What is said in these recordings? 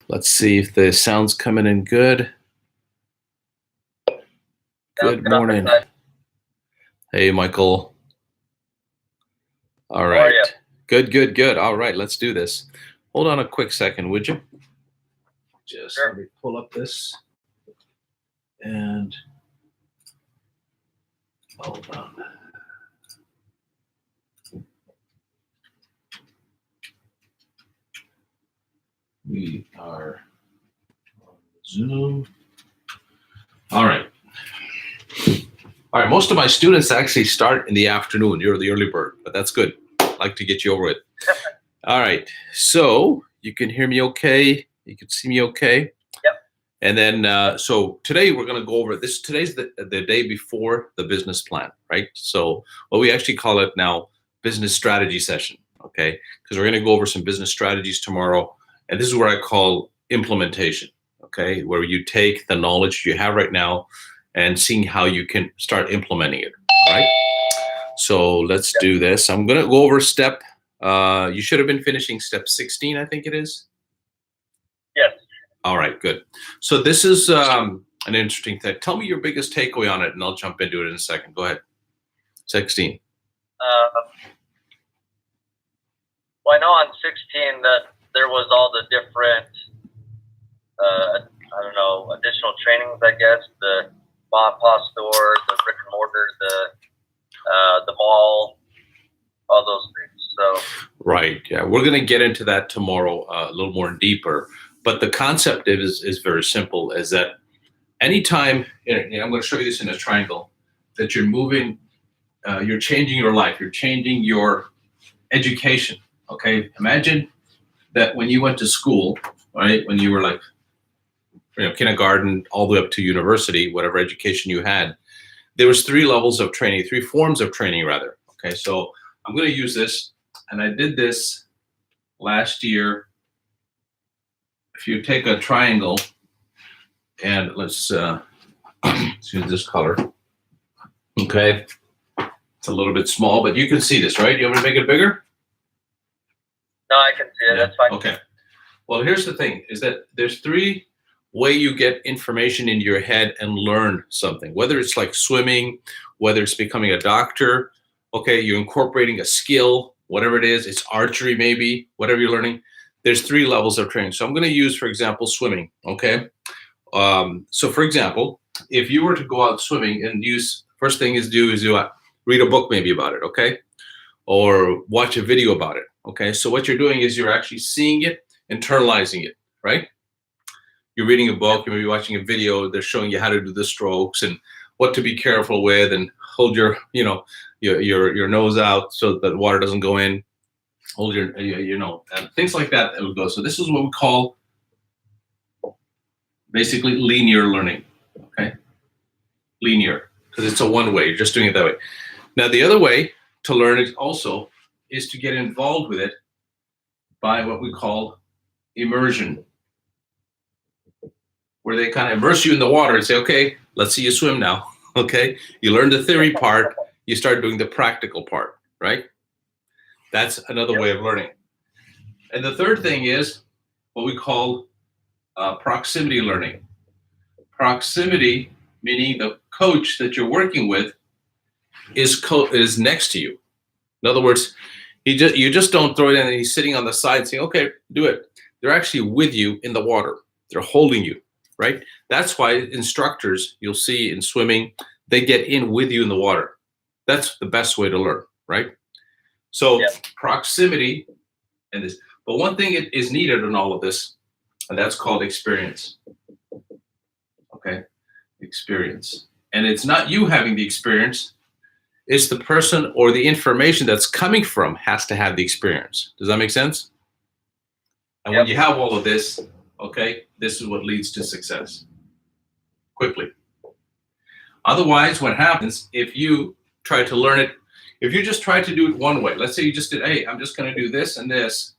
Let's see if the sound's coming in good. Good morning. Hey, Michael. All right. Good. All right, let's do this. Hold on a quick second, would you? Just let me pull up this. And hold on. We are on Zoom. All right. All right. Most of my students actually start in the afternoon. You're the early bird, but that's good. I'd like to get you over it. All right. So you can hear me okay. You can see me okay. Yep. And then, so today we're going to go over this. Today's the day before the business plan, right? So what we actually call it now, business strategy session. Okay. Because we're going to go over some business strategies tomorrow. And this is where I call implementation, okay, where you take the knowledge you have right now and seeing how you can start implementing it, all right? So let's do this. I'm going to go over step, you should have been finishing step 16, I think it is. Yes. All right, good. So this is an interesting thing. Tell me your biggest takeaway on it, and I'll jump into it in a second. Go ahead. 16. Well, I know on 16 that there was all the different, I don't know, additional trainings, I guess, the mom and pop store, the brick and mortar, the mall, all those things. So Right, yeah, we're going to get into that tomorrow a little more deeper. But the concept is very simple, is that anytime, and I'm going to show you this in a triangle, that you're moving, you're changing your life, you're changing your education, okay? Imagine that when you went to school, right, when you were like, kindergarten all the way up to university, whatever education you had, there was three levels of training, three forms of training rather. Okay, so I'm going to use this, and I did this last year. If you take a triangle, and let's use this color. Okay, it's a little bit small, but you can see this, right? You want me to make it bigger? no, I can see it. Yeah. That's fine. Okay. Well, here's the thing, is that there's three way you get information into your head and learn something, whether it's like swimming, whether it's becoming a doctor, okay, you're incorporating a skill, whatever it is, it's archery maybe, whatever you're learning, there's three levels of training. So I'm going to use, for example, swimming, okay? So for example, if you were to go out swimming and use, first thing is read a book maybe about it, okay? Or watch a video about it, okay? So what you're doing is you're actually seeing it, internalizing it, right? You're reading a book, you may be watching a video, they're showing you how to do the strokes and what to be careful with, and hold your, your nose out so that water doesn't go in, hold your, and things like that would go. So this is what we call basically linear learning, okay? Linear, because it's a one way, you're just doing it that way. Now the other way to learn it also is to get involved with it by what we call immersion, where they kind of immerse you in the water and say, okay, let's see you swim now, okay? You learn the theory part, you start doing the practical part, right? That's another way of learning. And the third thing is what we call proximity learning. Proximity, meaning the coach that you're working with is next to you. In other words, you just don't throw it in and he's sitting on the side saying, okay, do it. They're actually with you in the water. They're holding you, right? That's why instructors, you'll see in swimming, they get in with you in the water. That's the best way to learn, right? So proximity and this, but one thing is needed in all of this, and that's called experience, okay? Experience. And it's not you having the experience, it's the person or the information that's coming from has to have the experience. Does that make sense? And when you have all of this, okay, this is what leads to success quickly. Otherwise, what happens if you try to learn it, if you just try to do it one way, let's say you just did, hey, I'm just going to do this and this.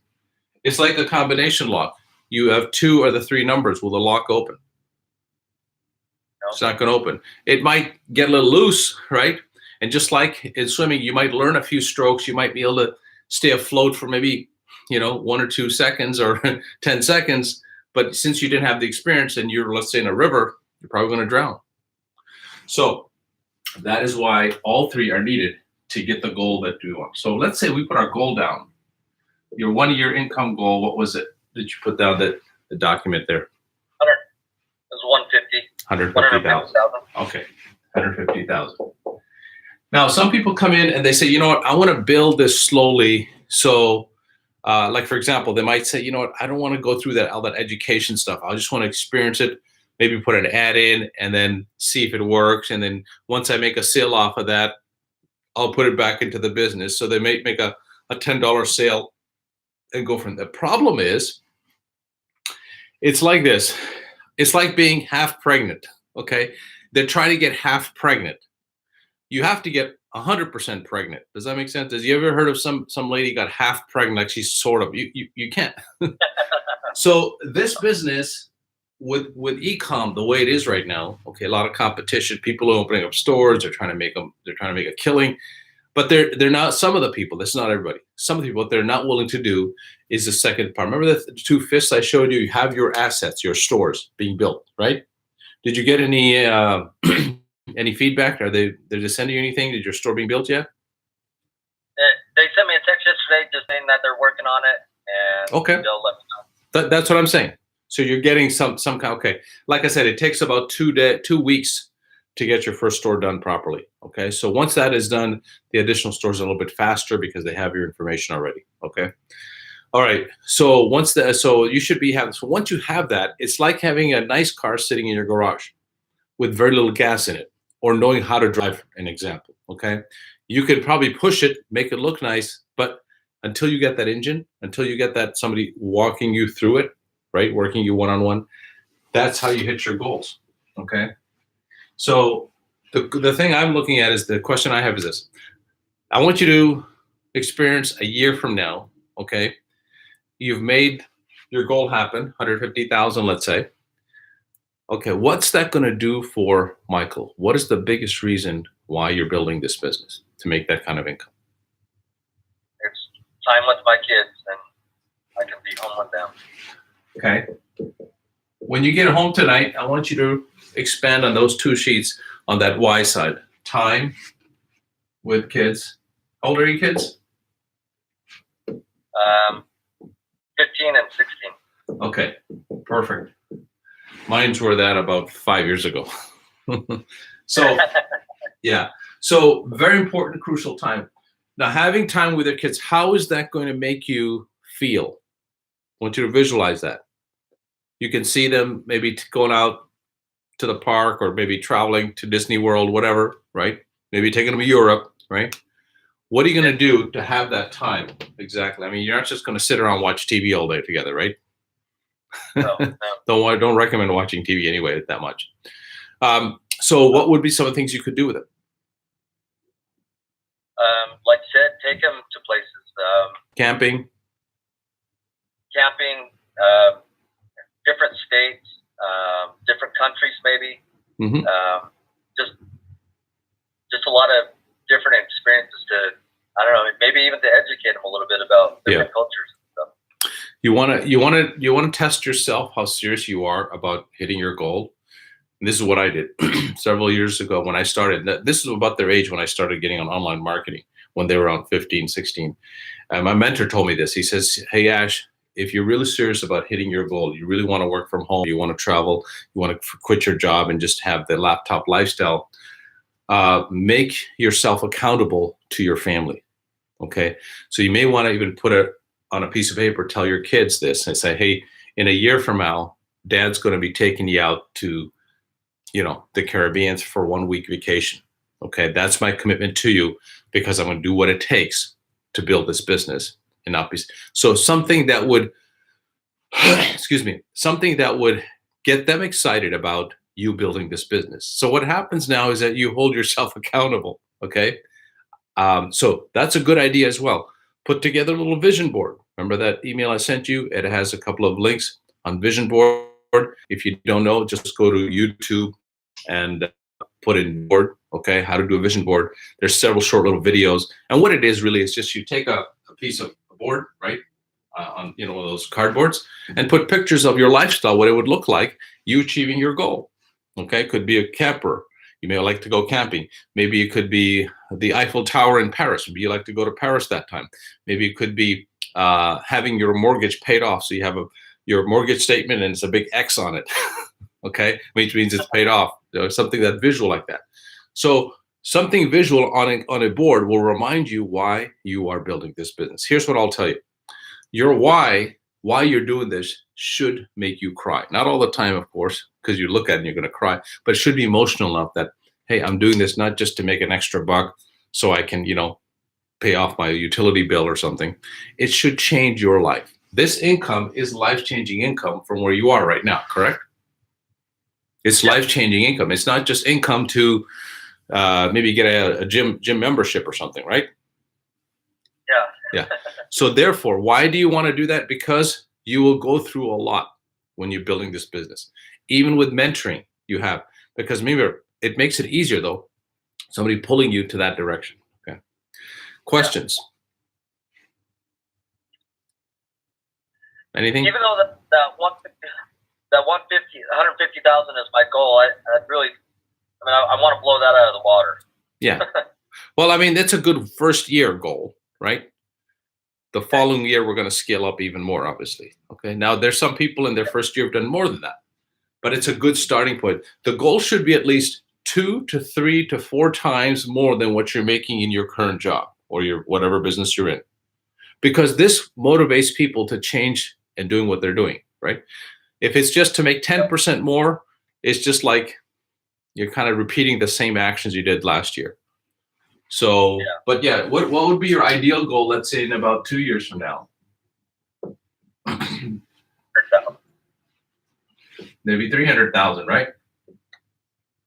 It's like a combination lock. You have two or the three numbers. Will the lock open? No. It's not going to open. It might get a little loose, right? And just like in swimming, you might learn a few strokes. You might be able to stay afloat for maybe, 1 or 2 seconds or 10 seconds. But since you didn't have the experience and you're, let's say, in a river, you're probably going to drown. So that is why all three are needed to get the goal that we want. So let's say we put our goal down. Your 1 year income goal, what was it? Did you put down the document there? 100. It was 150. 150,000. Okay, 150,000. Now, some people come in and they say, you know what, I want to build this slowly. So, like for example, they might say, you know what, I don't want to go through all that education stuff. I just want to experience it. Maybe put an ad in and then see if it works. And then once I make a sale off of that, I'll put it back into the business. So they may make a $10 sale and go from there. The problem is, it's like this. It's like being half pregnant, okay? They're trying to get half pregnant. You have to get 100% pregnant. Does that make sense? Has you ever heard of some lady got half pregnant, like she's sort of, you can't. So this business with e-com, the way it is right now, okay, a lot of competition, people are opening up stores, they're trying to make a killing, but they're not, some of the people, that's not everybody. Some of the people, what they're not willing to do is the second part. Remember the two fists I showed you? You have your assets, your stores being built, right? Did you get any any feedback? Did they send you anything? Did your store being built yet? They sent me a text yesterday just saying that they're working on it, and okay, they'll let me know. That's what I'm saying. So you're getting some kind. Okay, like I said, it takes about 2 weeks to get your first store done properly. Okay, so once that is done, the additional stores are a little bit faster because they have your information already. Okay, all right. So so you should be having. So once you have that, it's like having a nice car sitting in your garage with very little gas in it, or knowing how to drive. An example. Okay, you could probably push it, make it look nice, but until you get that engine, until you get that somebody walking you through it, right, working you one-on-one, that's how you hit your goals. Okay. So the thing I'm looking at is, the question I have is this. I want you to experience a year from now, okay? You've made your goal happen, 150,000, let's say. Okay, what's that going to do for Michael? What is the biggest reason why you're building this business to make that kind of income? It's time with my kids, and I can be home with them. Okay. When you get home tonight, I want you to expand on those two sheets on that Y side. Time with kids. How old are your kids? 15 and 16. Okay, perfect. Mine's were that about 5 years ago. So, yeah. So very important, crucial time. Now, having time with your kids, how is that going to make you feel? I want you to visualize that. You can see them maybe going out to the park, or maybe traveling to Disney World, whatever, right? Maybe taking them to Europe, right? What are you going to do to have that time? Exactly. I mean, you're not just going to sit around and watch TV all day together, right? No. Don't recommend watching TV anyway that much. So what would be some of the things you could do with it? Like I said, take them to places. Camping, different states, different countries, maybe. Mm-hmm. Just a lot of different experiences to, I don't know, maybe even to educate them a little bit about different cultures and stuff. You want to test yourself how serious you are about hitting your goal. And this is what I did several years ago when I started. This is about their age when I started getting on online marketing, when they were around 15, 16. My mentor told me this. He says, hey, Ash, if you're really serious about hitting your goal, you really want to work from home, you want to travel, you want to quit your job and just have the laptop lifestyle, make yourself accountable to your family. Okay. So you may want to even put it on a piece of paper, tell your kids this and say, hey, in a year from now, Dad's going to be taking you out to, the Caribbean for 1 week vacation. Okay. That's my commitment to you, because I'm going to do what it takes to build this business and not be. So something that would, something that would get them excited about you building this business. So what happens now is that you hold yourself accountable. Okay. So that's a good idea as well. Put together a little vision board. Remember that email I sent you? It has a couple of links on vision board. If you don't know, just go to YouTube and put in board, okay, how to do a vision board. There's several short little videos. And what it is really is just you take a piece of board, right? on one of those cardboards, and put pictures of your lifestyle, what it would look like you achieving your goal. Okay, could be a camper. You may like to go camping. Maybe it could be the Eiffel Tower in Paris. Maybe you like to go to Paris that time. Maybe it could be having your mortgage paid off. So you have your mortgage statement and it's a big X on it. Okay, which means it's paid off. Something that visual like that. So something visual on a board will remind you why you are building this business. Here's what I'll tell you. Your why you're doing this should make you cry. Not all the time, of course, because you look at it and you're going to cry, but it should be emotional enough that, hey, I'm doing this not just to make an extra buck so I can, pay off my utility bill or something. It should change your life. This income is life-changing income from where you are right now, correct? It's life-changing income. It's not just income to maybe get a gym membership or something, right? Yeah. So therefore, why do you want to do that? Because you will go through a lot when you're building this business. Even with mentoring you have, because maybe it makes it easier though, somebody pulling you to that direction. Okay. Questions? Anything? Even though that 150,000 is my goal, I want to blow that out of the water. Yeah. Well, I mean, that's a good first year goal, right? The following year, we're going to scale up even more, obviously. Okay. Now, there's some people in their first year have done more than that, but it's a good starting point. The goal should be at least 2 to 3 to 4 times more than what you're making in your current job or your whatever business you're in, because this motivates people to change and doing what they're doing, right? If it's just to make 10% more, it's just like you're kind of repeating the same actions you did last year. So, but yeah, what would be your ideal goal, let's say in about 2 years from now? Maybe 300,000, right?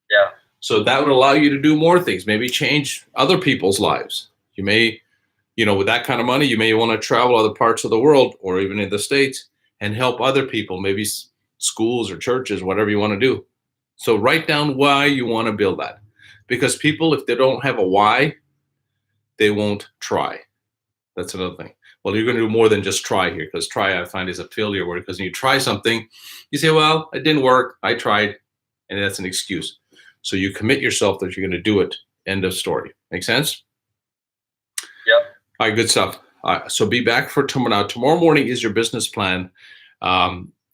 Yeah. So that would allow you to do more things, maybe change other people's lives. You may, with that kind of money, you may want to travel other parts of the world or even in the States and help other people, maybe schools or churches, whatever you want to do. So write down why you want to build that. Because people, if they don't have a why, they won't try. That's another thing. Well, you're going to do more than just try here, because try, I find, is a failure word. Because when you try something, you say, well, it didn't work. I tried. And that's an excuse. So you commit yourself that you're going to do it. End of story. Make sense? Yep. All right, good stuff. So be back for tomorrow. Now, tomorrow morning is your business plan.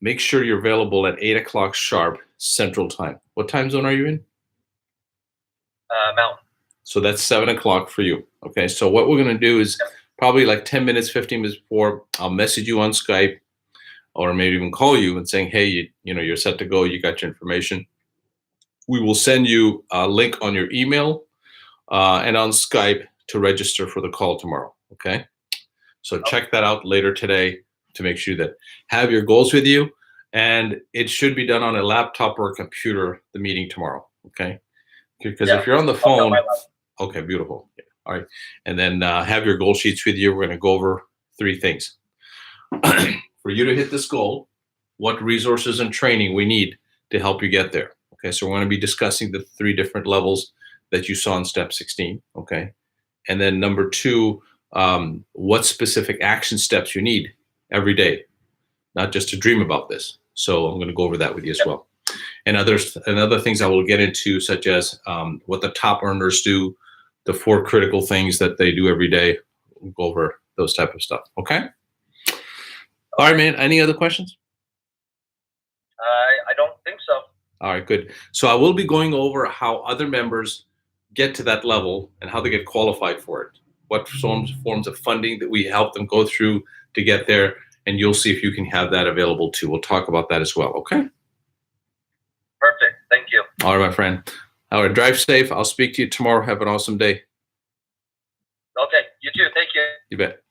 Make sure you're available at 8 o'clock sharp Central Time. What time zone are you in? Mountain. So that's 7 o'clock for you. Okay. So what we're going to do is probably like 10 minutes, 15 minutes before, I'll message you on Skype or maybe even call you and saying, hey, you're set to go. You got your information. We will send you a link on your email and on Skype to register for the call tomorrow. Okay. So check that out later today to make sure that have your goals with you. And it should be done on a laptop or a computer, the meeting tomorrow. Okay. Because if you're on the phone, okay, beautiful. Yeah. All right. And then have your goal sheets with you. We're going to go over 3 things. For you to hit this goal, what resources and training we need to help you get there. Okay. So we're going to be discussing the 3 different levels that you saw in step 16. Okay. And then number 2, what specific action steps you need every day, not just to dream about this. So I'm going to go over that with you as well. And other things I will get into, such as what the top earners do, the 4 critical things that they do every day. We'll go over those type of stuff. Okay. All right, man. Any other questions? I don't think so. All right, good. So I will be going over how other members get to that level and how they get qualified for it. What forms of funding that we help them go through to get there. And you'll see if you can have that available too. We'll talk about that as well. Okay. Perfect. Thank you. All right, my friend. All right, drive safe. I'll speak to you tomorrow. Have an awesome day. Okay. You too. Thank you. You bet.